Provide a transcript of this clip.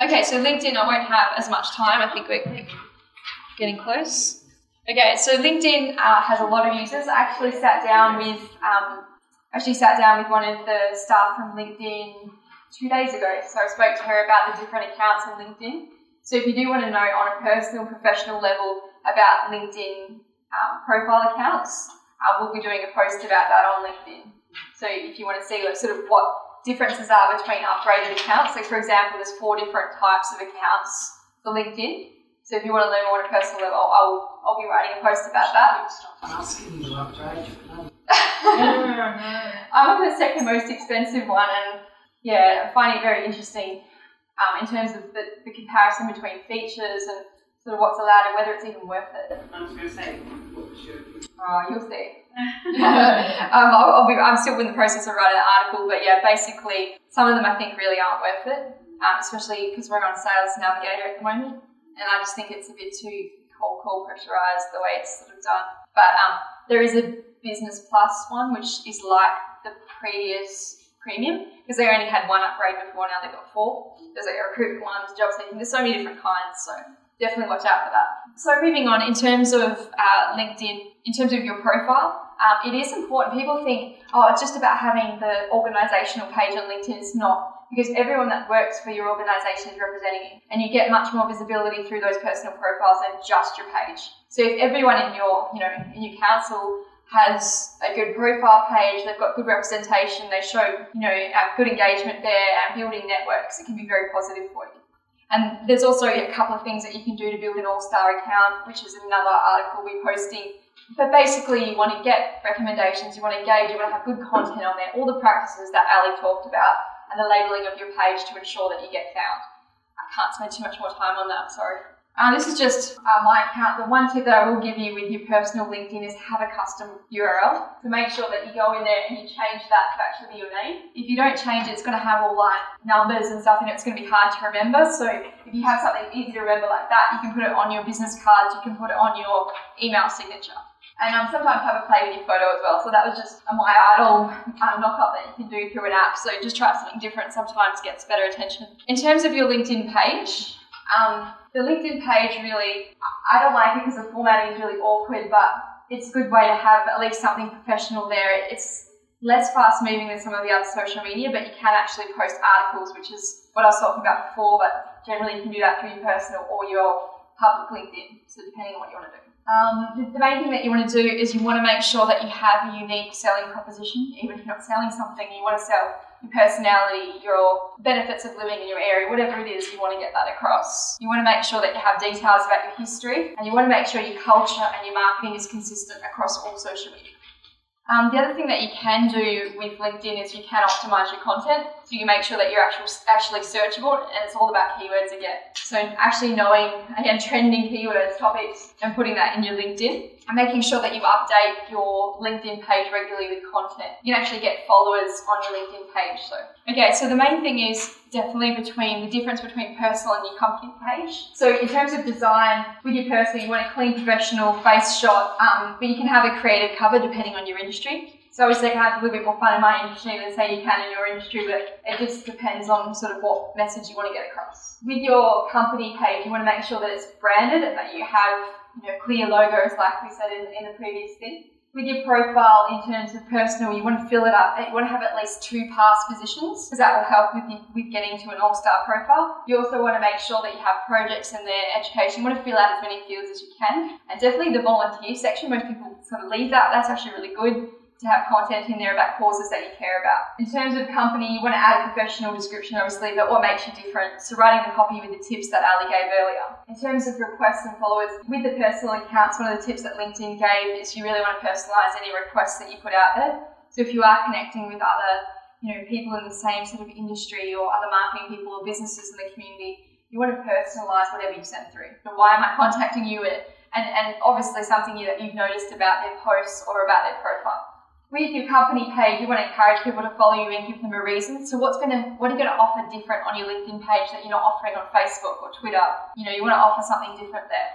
Okay, so LinkedIn, I won't have as much time. I think we're getting close. Okay, so LinkedIn has a lot of users. I actually sat down with one of the staff from LinkedIn 2 days ago. So I spoke to her about the different accounts on LinkedIn. So if you do want to know on a personal, professional level about LinkedIn profile accounts, we'll be doing a post about that on LinkedIn. So if you want to see what differences are between upgraded accounts, like for example, there's 4 different types of accounts for LinkedIn. So if you want to learn more on a personal level, I'll be writing a post about that. I'm asking you to upgrade. I'm on the second most expensive one, and yeah, I find it very interesting in terms of the comparison between features and sort of what's allowed and whether it's even worth it. I was going to say, what was your... You'll see. I'm still in the process of writing an article, but yeah, basically some of them I think really aren't worth it, especially because we're on Sales Navigator at the moment, and I just think it's a bit too cold call pressurized the way it's sort of done. But there is a Business Plus one, which is like the previous premium, because they only had 1 upgrade before, now they've got 4. There's like a recruitment one, there's job seeking, there's so many different kinds, so definitely watch out for that. So moving on, in terms of LinkedIn, in terms of your profile, it is important. People think, oh, it's just about having the organisational page on LinkedIn. It's not, because everyone that works for your organisation is representing you, and you get much more visibility through those personal profiles than just your page. So if everyone in your, in your council has a good profile page, they've got good representation, they show, good engagement there and building networks, it can be very positive for you. And there's also a couple of things that you can do to build an all-star account, which is another article we're posting. But basically, you want to get recommendations, you want to engage, you want to have good content on there, all the practices that Ali talked about, and the labelling of your page to ensure that you get found. I can't spend too much more time on that, sorry. This is just my account. The one tip that I will give you with your personal LinkedIn is have a custom URL to make sure that you go in there and you change that to actually be your name. If you don't change it, it's going to have all like numbers and stuff in it. It's going to be hard to remember. So if you have something easy to remember like that, you can put it on your business cards, you can put it on your email signature. And sometimes have a play with your photo as well. So that was just my idle knock-up that you can do through an app. So just try something different, sometimes gets better attention. In terms of your LinkedIn page, the LinkedIn page really, I don't like it because the formatting is really awkward, but it's a good way to have at least something professional there. It's less fast moving than some of the other social media, but you can actually post articles, which is what I was talking about before, but generally you can do that through your personal or your public LinkedIn, so depending on what you want to do. The main thing that you want to do is you want to make sure that you have a unique selling proposition. Even if you're not selling something, you want to sell your personality, your benefits of living in your area, whatever it is, you want to get that across. You want to make sure that you have details about your history, and you want to make sure your culture and your marketing is consistent across all social media. The other thing that you can do with LinkedIn is you can optimize your content, so you make sure that you're actually searchable, and it's all about keywords again. So actually knowing, again, trending keywords, topics, and putting that in your LinkedIn, and making sure that you update your LinkedIn page regularly with content. You can actually get followers on your LinkedIn page. So the main thing is definitely the difference between personal and your company page. So in terms of design, with your personal, you want a clean, professional face shot, but you can have a creative cover depending on your industry. So obviously I can have a little bit more fun in my industry than say you can in your industry, but it just depends on sort of what message you want to get across. With your company page, you want to make sure that it's branded and that you have clear logos like we said in the previous thing. With your profile, in terms of personal, you want to fill it up. You want to have at least 2 past positions, because that will help with getting to an all-star profile. You also want to make sure that you have projects in there, education. You want to fill out as many fields as you can. And definitely the volunteer section, most people sort of leave that. That's actually really good to have content in there about causes that you care about. In terms of company, you want to add a professional description, obviously, but what makes you different. So writing the copy with the tips that Ali gave earlier. In terms of requests and followers, with the personal accounts, one of the tips that LinkedIn gave is you really want to personalize any requests that you put out there. So if you are connecting with other people in the same sort of industry or other marketing people or businesses in the community, you want to personalize whatever you send through. So why am I contacting you? And obviously something that you've noticed about their posts or about their profile. With your company page, you want to encourage people to follow you and give them a reason. So what are you going to offer different on your LinkedIn page that you're not offering on Facebook or Twitter? You want to offer something different there.